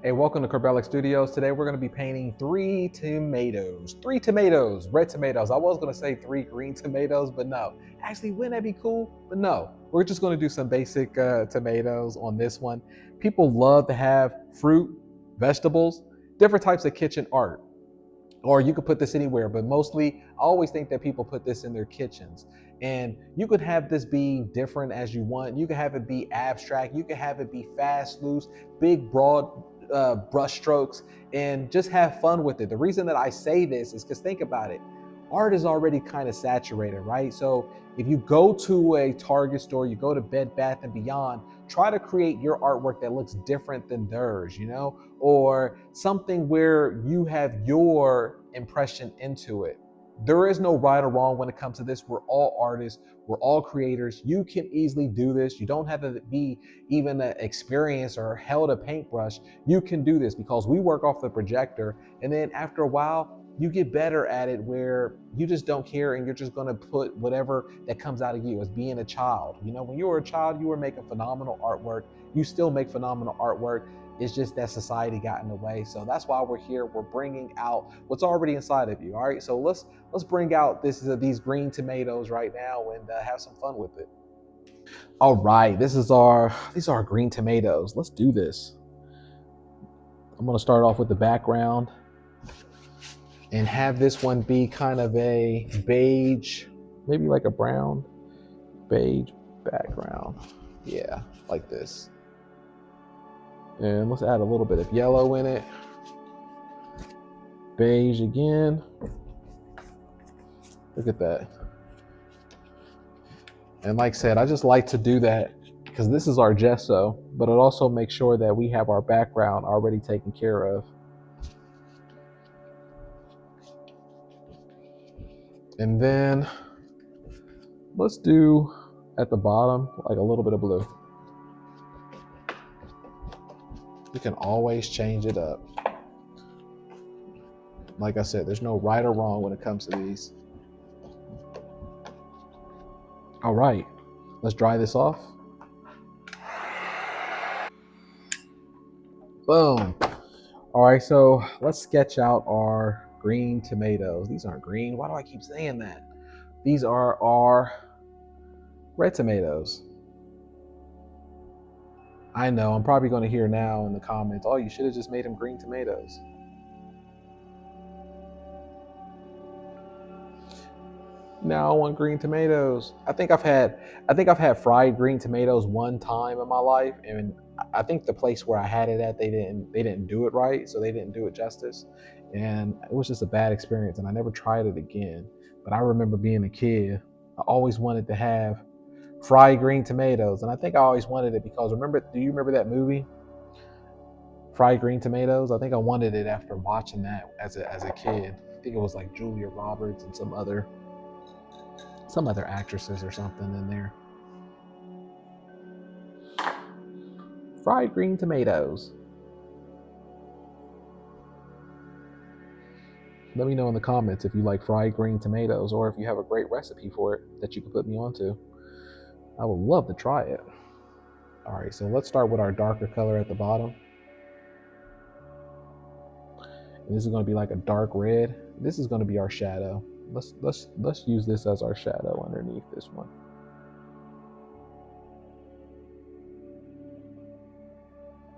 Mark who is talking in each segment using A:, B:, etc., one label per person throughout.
A: Hey, welcome to Corbellic Studios. Today we're going to be painting three tomatoes, red tomatoes. I was going to say three green tomatoes, but no. Actually, wouldn't that be cool? But no, we're just going to do some basic tomatoes on this one. People love to have fruit, vegetables, different types of kitchen art. Or you could put this anywhere, but mostly I always think that people put this in their kitchens. And you could have this be different as you want. You could have it be abstract. You could have it be fast, loose, big, broad brush strokes, and just have fun with it. The reason that I say this is because think about it. Art is already kind of saturated, right? So if you go to a Target store, you go to Bed Bath and Beyond, try to create your artwork that looks different than theirs, or something where you have your impression into it. There is no right or wrong when it comes to this. We're all artists, we're all creators. You can easily do this. You don't have to be even an experienced or held a paintbrush. You can do this because we work off the projector, and then after a while you get better at it where you just don't care and you're just going to put whatever that comes out of you. As being a child, when you were a child, you were making phenomenal artwork. You still make phenomenal artwork. It's just that society got in the way. So that's why we're here. We're bringing out what's already inside of you. All right, so let's bring out these green tomatoes right now and have some fun with it. All right, these are our green tomatoes. Let's do this. I'm going to start off with the background and have this one be kind of a beige, maybe like a brown beige background. Yeah, like this. And let's add a little bit of yellow in it. Beige again. Look at that. And like I said, I just like to do that because this is our gesso, but it also makes sure that we have our background already taken care of. And then let's do at the bottom like a little bit of blue. You can always change it up. Like I said, there's no right or wrong when it comes to these. All right, let's dry this off. Boom. All right, so let's sketch out our green tomatoes. These aren't green. Why do I keep saying that? These are our red tomatoes. I know, I'm probably going to hear now in the comments, oh, you should have just made them green tomatoes. Now I want green tomatoes. I think I've had fried green tomatoes one time in my life, and I think the place where I had it at, they didn't do it right, so they didn't do it justice, and it was just a bad experience, and I never tried it again. But I remember being a kid, I always wanted to have fried green tomatoes, and I think I always wanted it because do you remember that movie, Fried Green Tomatoes? I think I wanted it after watching that as a kid. I think it was like Julia Roberts and some other actresses or something in there. Fried green tomatoes. Let me know in the comments if you like fried green tomatoes or if you have a great recipe for it that you can put me onto. I would love to try it. All right, so let's start with our darker color at the bottom. And this is going to be like a dark red. This is going to be our shadow. Let's use this as our shadow underneath this one.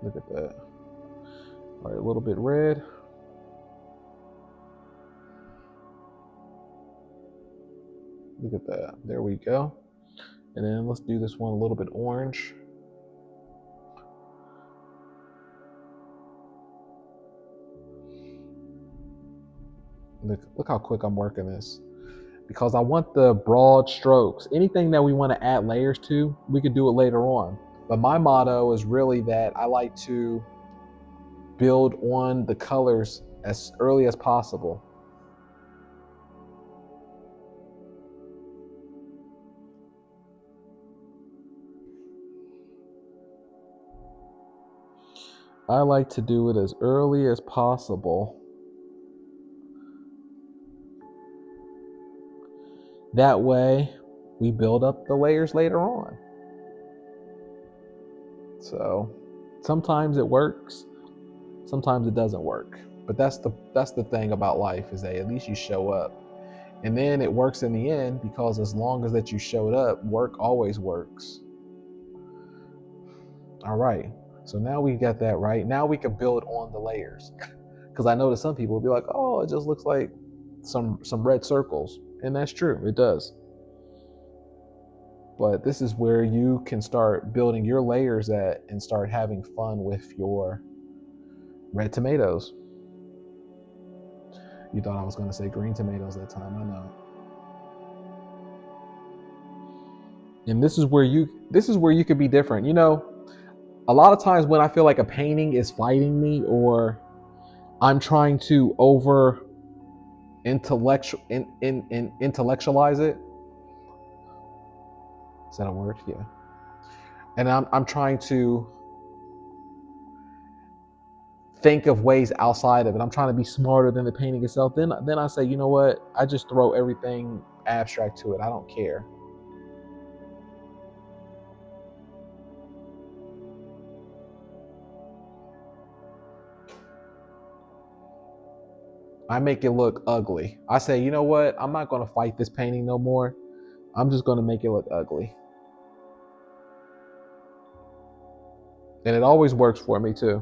A: Look at that. All right, a little bit red. Look at that. There we go. And then let's do this one a little bit orange. Look how quick I'm working this, because I want the broad strokes. Anything that we want to add layers to, we could do it later on. But my motto is really that I like to build on the colors as early as possible. I like to do it as early as possible. That way, we build up the layers later on. So sometimes it works, sometimes it doesn't work. But that's the thing about life, is that at least you show up. And then it works in the end, because as long as that you showed up, work always works. All right. So now we got that right. Now we can build on the layers. Because I know that some people will be like, oh, it just looks like some red circles. And that's true, it does. But this is where you can start building your layers at and start having fun with your red tomatoes. You thought I was going to say green tomatoes that time, I know. And this is where you could be different. You know, a lot of times when I feel like a painting is fighting me, or I'm trying to over intellectualize it. Is that a word? Yeah. And I'm trying to think of ways outside of it. I'm trying to be smarter than the painting itself. Then I say, you know what? I just throw everything abstract to it. I don't care. I make it look ugly. I say, you know what? I'm not going to fight this painting no more. I'm just going to make it look ugly. And it always works for me too.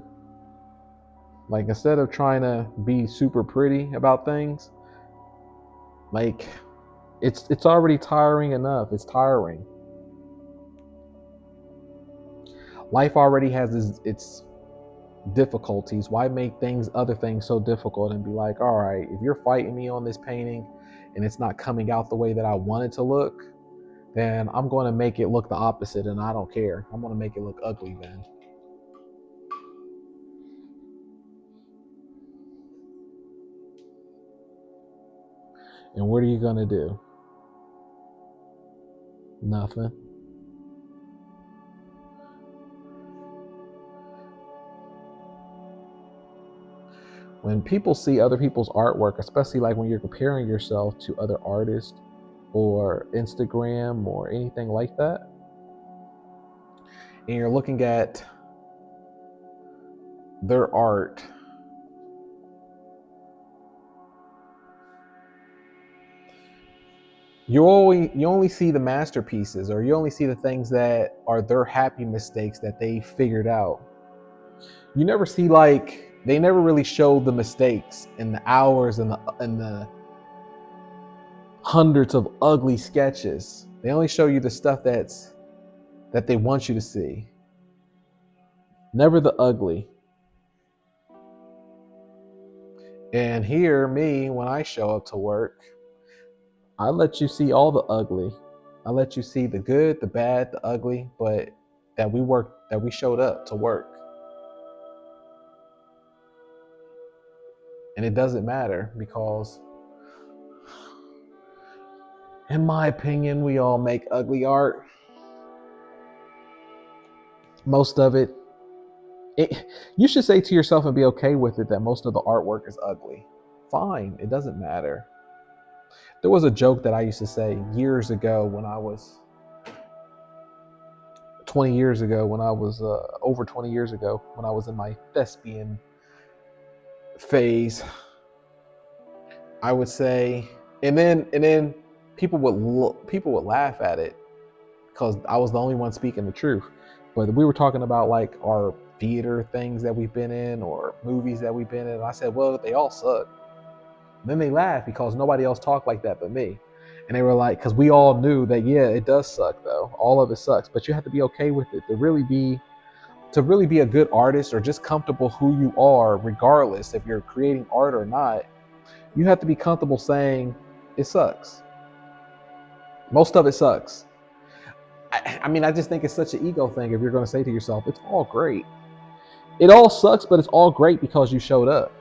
A: Like, instead of trying to be super pretty about things, like, it's already tiring enough. It's tiring. Life already has its difficulties. Why make other things so difficult, and be like, all right, if you're fighting me on this painting and it's not coming out the way that I want it to look, then I'm going to make it look the opposite, and I don't care. I'm going to make it look ugly then. And what are you going to do? Nothing. When people see other people's artwork, especially like when you're comparing yourself to other artists or Instagram or anything like that, and you're looking at their art, you only see the masterpieces, or you only see the things that are their happy mistakes that they figured out. You never see, like, they never really show the mistakes and the hours and the hundreds of ugly sketches. They only show you the stuff that they want you to see. Never the ugly. And here, me, when I show up to work, I let you see all the ugly. I let you see the good, the bad, the ugly, but that we showed up to work. And it doesn't matter, because in my opinion, we all make ugly art. Most of it, you should say to yourself and be okay with it, that most of the artwork is ugly. Fine, it doesn't matter. There was a joke that I used to say years ago, when I was 20 years ago, when I was over 20 years ago, when I was in my thespian phase. I would say, and then people would laugh at it, because I was the only one speaking the truth. But we were talking about, like, our theater things that we've been in, or movies that we've been in. And I said, well, they all suck. And then they laughed, because nobody else talked like that but me. And they were like, because we all knew that, yeah, it does suck though. All of it sucks, but you have to be okay with it to really be a good artist, or just comfortable who you are, regardless if you're creating art or not. You have to be comfortable saying it sucks. Most of it sucks. I mean, I just think it's such an ego thing if you're going to say to yourself, it's all great. It all sucks, but it's all great because you showed up.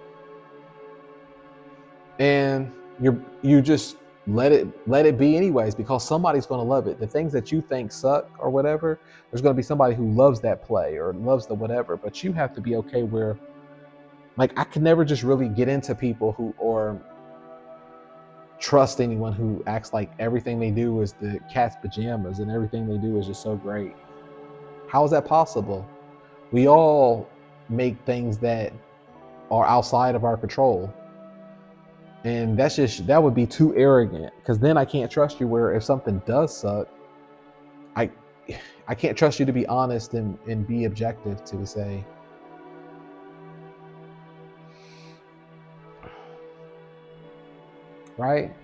A: And you just let it be anyways, because somebody's going to love it. The things that you think suck or whatever, there's going to be somebody who loves that play or loves the whatever. But you have to be okay where, like, I can never just really get into people who, or trust anyone who acts like everything they do is the cat's pajamas and everything they do is just so great. How is that possible? We all make things that are outside of our control. And that would be too arrogant, because then I can't trust you. Where if something does suck, I can't trust you to be honest and be objective to say, right?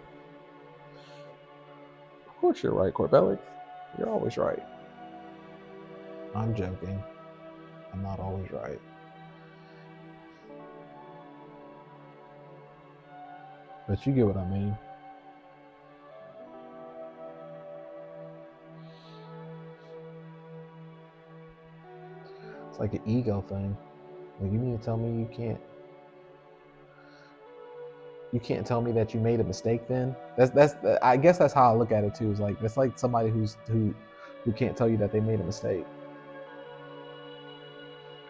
A: Of course you're right, Corbellic. You're always right. I'm joking. I'm not always right. But you get what I mean. It's like an ego thing. Like, you mean to tell me you can't tell me that you made a mistake then? That's I guess that's how I look at it too. Is like, that's like somebody who can't tell you that they made a mistake.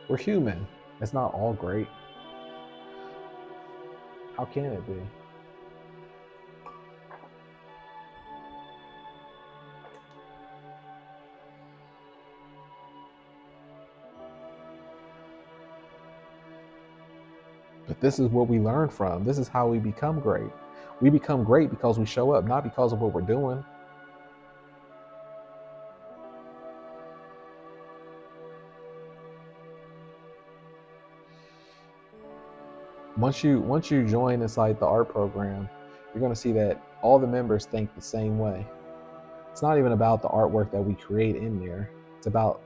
A: We're human. It's not all great. How can it be? But this is what we learn from. This is how we become great. We become great because we show up, not because of what we're doing. Once you join inside the art program, you're going to see that all the members think the same way. It's not even about the artwork that we create in there. It's about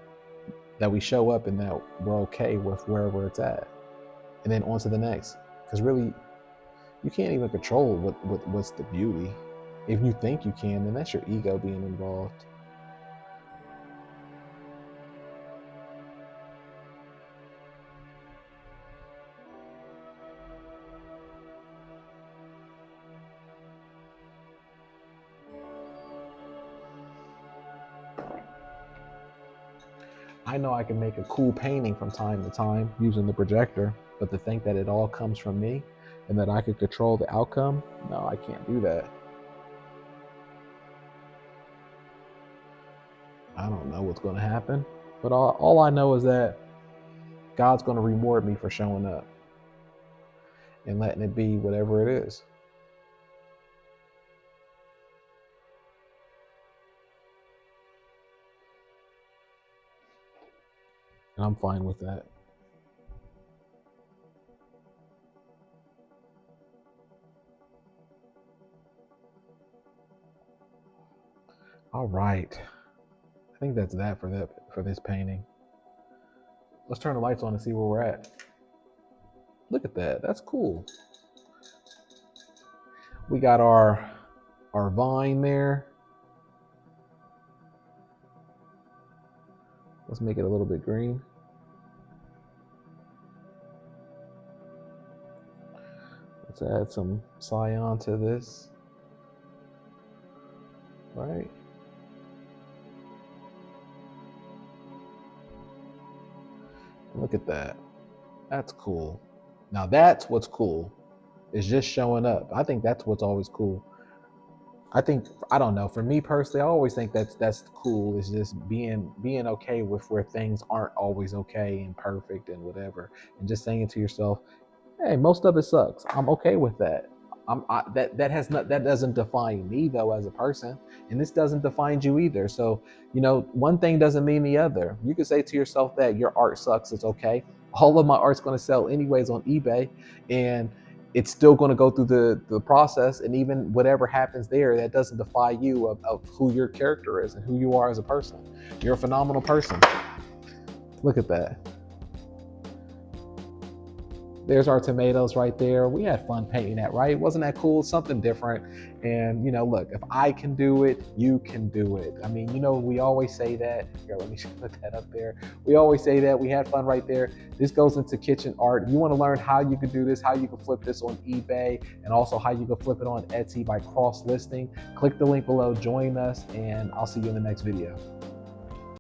A: that we show up and that we're okay with wherever it's at, and then on to the next. Because really, you can't even control what's the beauty. If you think you can, then that's your ego being involved. I know I can make a cool painting from time to time using the projector, but to think that it all comes from me and that I could control the outcome, no, I can't do that. I don't know what's going to happen, but all I know is that God's going to reward me for showing up and letting it be whatever it is. And I'm fine with that. All right. I think that's that for this painting. Let's turn the lights on and see where we're at. Look at that. That's cool. We got our vine there. Let's make it a little bit green. Let's add some cyan to this. Right. Look at that. That's cool. Now that's what's cool. Is just showing up. I think that's what's always cool. I don't know. For me personally, I always think that's cool. Is just being okay with where things aren't always okay and perfect and whatever, and just saying to yourself, "Hey, most of it sucks. I'm okay with that. That doesn't define me though as a person, and this doesn't define you either. So one thing doesn't mean the other. You can say to yourself that your art sucks. It's okay. All of my art's going to sell anyways on eBay, and it's still going to go through the process. And even whatever happens there, that doesn't define you of who your character is and who you are as a person. You're a phenomenal person. Look at that. There's our tomatoes right there. We had fun painting that, right? Wasn't that cool? Something different. And look, if I can do it, you can do it. I mean, we always say that. Here, let me put that up there. We always say that. We had fun right there. This goes into kitchen art. If you want to learn how you can do this, how you can flip this on eBay, and also how you can flip it on Etsy by cross listing, click the link below, join us, and I'll see you in the next video.